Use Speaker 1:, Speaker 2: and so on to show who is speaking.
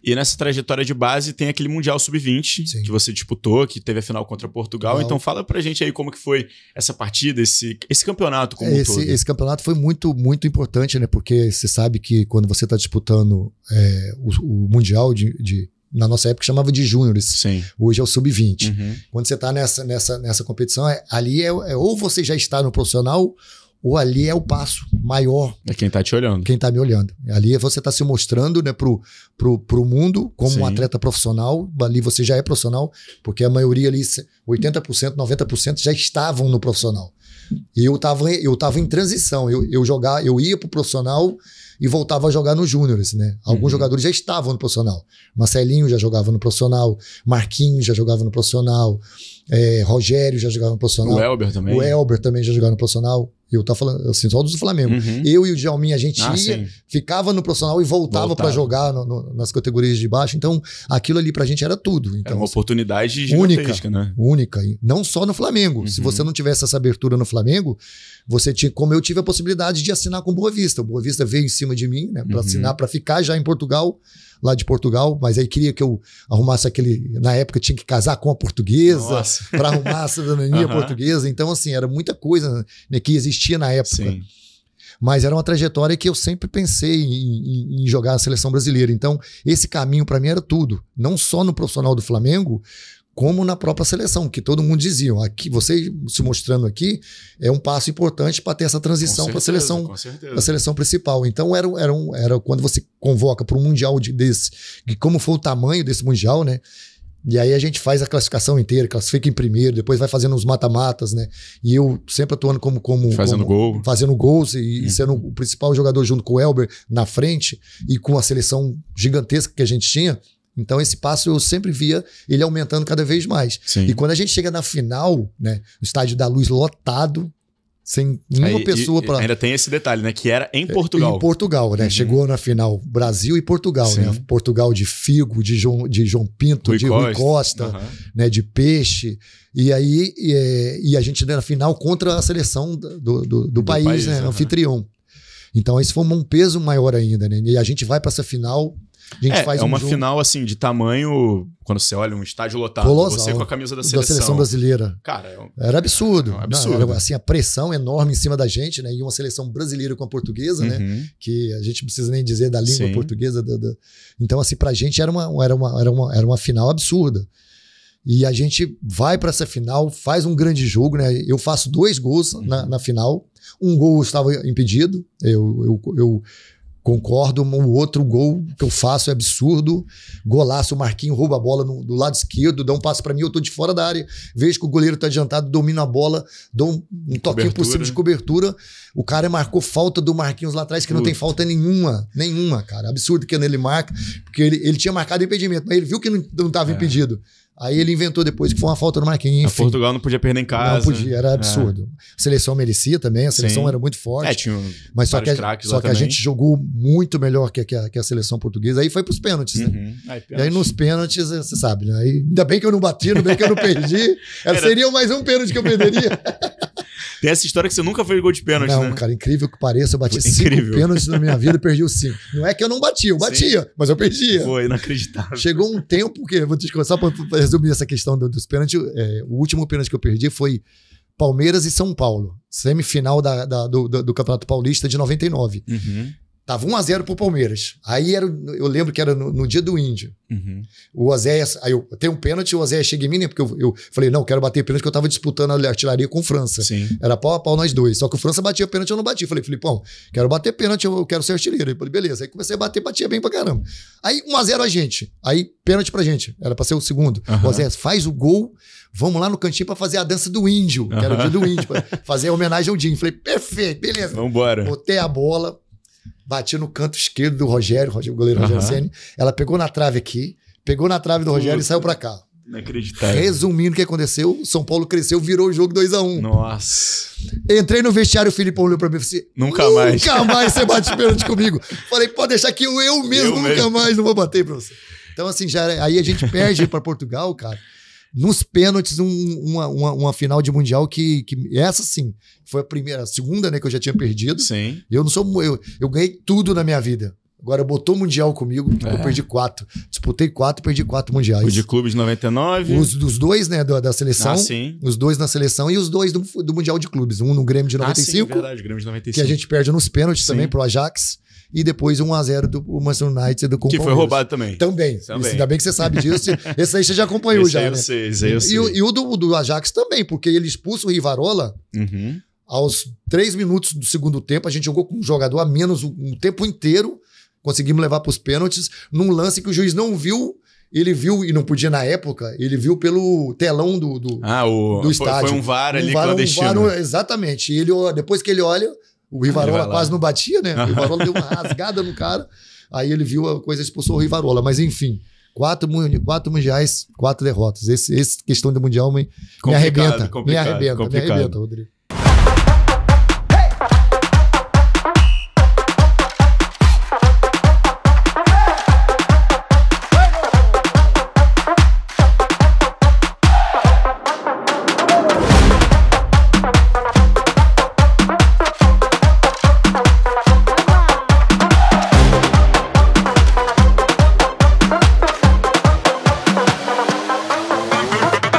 Speaker 1: E nessa trajetória de base tem aquele Mundial Sub-20 que você disputou, que teve a final contra Portugal. Então fala pra gente aí como que foi essa partida, esse campeonato como um todo.
Speaker 2: Esse campeonato foi muito, muito importante, né? Porque você sabe que quando você está disputando o Mundial na nossa época chamava de júniores, hoje é o Sub-20. Quando você está nessa competição, ali ou você já está no profissional, ou ali é o passo maior.
Speaker 1: É quem tá te olhando.
Speaker 2: Quem tá me olhando. Ali você tá se mostrando, né, pro mundo como um atleta profissional. Ali você já é profissional, porque a maioria ali, 80%, 90% já estavam no profissional. E eu tava em transição. Eu ia pro profissional e voltava a jogar nos júniores, né? Alguns jogadores já estavam no profissional. Marcelinho já jogava no profissional, Marquinhos já jogava no profissional, Rogério já jogava no profissional.
Speaker 1: O Elber também.
Speaker 2: O Elber também já jogava no profissional. Eu tava falando assim, só dos do Flamengo. Eu e o Djalminha, a gente ficava no profissional e voltava para jogar nas categorias de baixo. Então, aquilo ali pra gente era tudo. Então,
Speaker 1: era uma oportunidade gigantesca, né?
Speaker 2: Única. Não só no Flamengo. Se você não tivesse essa abertura no Flamengo, você tinha, como eu tive a possibilidade de assinar com o Boa Vista. O Boa Vista veio em cima de mim, né, para assinar, para ficar já em Portugal, lá de Portugal, mas aí queria que eu arrumasse na época tinha que casar com a portuguesa, para arrumar a cidadania portuguesa. Então, assim, era muita coisa, né, que existia na época. Mas era uma trajetória que eu sempre pensei em jogar a seleção brasileira. Então, esse caminho para mim era tudo. Não só no profissional do Flamengo, como na própria seleção, que todo mundo dizia, aqui, você se mostrando aqui é um passo importante para ter essa transição para a seleção principal. Então era quando você convoca para um mundial desse, e como foi o tamanho desse mundial, né? E aí a gente faz a classificação inteira, classifica em primeiro, depois vai fazendo os mata-matas, né? E eu sempre atuando fazendo gols e sendo o principal jogador junto com o Elber na frente e com a seleção gigantesca que a gente tinha. Então esse passo eu sempre via ele aumentando cada vez mais. E quando a gente chega na final, né, o Estádio da Luz lotado, sem nenhuma pessoa para...
Speaker 1: Ainda tem esse detalhe, né, que era em Portugal.
Speaker 2: Em Portugal, né? Chegou na final Brasil e Portugal, né? Portugal de Figo, de João Pinto, de Rui Costa, né, de Peixe. E aí a gente na final contra a seleção do país, né, anfitrião. Então esse foi um peso maior ainda, né? E a gente vai para essa final...
Speaker 1: É uma final assim de tamanho, quando você olha um estádio lotado, você com a camisa da seleção
Speaker 2: brasileira.
Speaker 1: Cara,
Speaker 2: era absurdo.
Speaker 1: Absurdo.
Speaker 2: Não, era, assim, a pressão enorme em cima da gente, né? E uma seleção brasileira com a portuguesa, né? Que a gente não precisa nem dizer da língua portuguesa. Então, assim, pra gente era uma final absurda. E a gente vai para essa final, faz um grande jogo, né? Eu faço 2 gols na final. Um gol estava impedido. Eu concordo, o outro gol que eu faço é absurdo. Golaço, o Marquinhos rouba a bola do lado esquerdo, dá um passo para mim, eu tô de fora da área, vejo que o goleiro tá adiantado, domino a bola, dou um toquinho por cima de cobertura. O cara marcou falta do Marquinhos lá atrás, que não tem falta nenhuma, cara. Absurdo que ele marca, porque ele tinha marcado impedimento, mas ele viu que não tava impedido. Aí ele inventou depois que foi uma falta no Marquinhos. Enfim.
Speaker 1: Portugal não podia perder em casa.
Speaker 2: Não podia, era absurdo. A seleção merecia também, a seleção era muito forte.
Speaker 1: Tinha
Speaker 2: mas só que a gente jogou muito melhor que a seleção portuguesa. Aí foi pros pênaltis, né? E aí nos pênaltis, você sabe, né? Aí, ainda bem que eu não bati, ainda bem que eu não perdi. Seria mais um pênalti que eu perderia.
Speaker 1: Tem essa história que você nunca fez gol de pênalti, né?
Speaker 2: Não, cara, incrível que pareça, eu bati 5 pênaltis na minha vida e perdi os 5. Não é que eu não batia, eu batia, mas eu perdia.
Speaker 1: Foi inacreditável.
Speaker 2: Chegou um tempo que, vou te contar, só para resumir essa questão dos pênaltis, o último pênalti que eu perdi foi Palmeiras e São Paulo, semifinal do Campeonato Paulista de 99. Tava 1-0 pro Palmeiras. Aí eu lembro que era no dia do Índio. O Oséias, aí eu tenho um pênalti, o Oséias chega em mim, né? Porque eu falei, não, quero bater pênalti, porque eu tava disputando a artilharia com o França. Era pau a pau nós dois. Só que o França batia pênalti, eu não bati. Falei, Filipão, quero bater pênalti, eu quero ser artilheiro. Ele falou, beleza. Aí comecei a batia bem pra caramba. Aí 1-0 a gente. Aí pênalti pra gente. Era pra ser o segundo. O Oséias faz o gol, vamos lá no cantinho pra fazer a dança do índio, que era o dia do índio, pra fazer a homenagem ao Dinho. Falei, perfeito, beleza.
Speaker 1: Vambora.
Speaker 2: Botei a bola, bati no canto esquerdo do Rogério, o goleiro Rogério Ceni. Ela pegou na trave aqui, pegou na trave do Rogério e saiu pra cá.
Speaker 1: Inacreditável.
Speaker 2: Resumindo o que aconteceu, o São Paulo cresceu, virou o jogo 2-1.
Speaker 1: Nossa.
Speaker 2: Entrei no vestiário, o Filipão olhou pra mim e falou assim,
Speaker 1: Nunca mais
Speaker 2: você bate pênalti comigo. Falei, pode deixar que eu mesmo nunca mais não vou bater pra você. Então assim, aí a gente perde pra Portugal, cara. Nos pênaltis, uma final de Mundial que essa sim, foi a segunda, né, que eu já tinha perdido.
Speaker 1: Sim.
Speaker 2: Eu ganhei tudo na minha vida. Agora botou Mundial comigo, eu perdi 4. Disputei 4 e perdi 4 mundiais.
Speaker 1: O de clubes 99.
Speaker 2: Os dois, né, da seleção.
Speaker 1: Sim.
Speaker 2: Os 2 na seleção e os 2 do Mundial de Clubes. Um no Grêmio de 95.
Speaker 1: Sim, verdade, Grêmio de 95.
Speaker 2: Que a gente perde nos pênaltis também pro Ajax. E depois 1-0 do Manchester United com o
Speaker 1: que foi roubado também.
Speaker 2: Também. Isso, ainda bem que você sabe disso. Esse aí você já acompanhou
Speaker 1: esse
Speaker 2: já,
Speaker 1: aí eu
Speaker 2: né?
Speaker 1: sei, esse aí eu sei.
Speaker 2: E o do Ajax também, porque ele expulsa o Rivarola. Aos 3 minutos do segundo tempo, a gente jogou com um jogador a menos um tempo inteiro. Conseguimos levar para os pênaltis num lance que o juiz não viu. Ele viu, e não podia na época, ele viu pelo telão do estádio.
Speaker 1: Foi um VAR ali clandestino.
Speaker 2: Exatamente. E ele, depois que ele olha, o Rivarola quase não batia, né? O Rivarola deu uma rasgada no cara. Aí ele viu a coisa, expulsou o Rivarola. Mas enfim, 4 mundiais, 4 derrotas. Esse questão do Mundial me arrebenta. Me arrebenta, Rodrigo.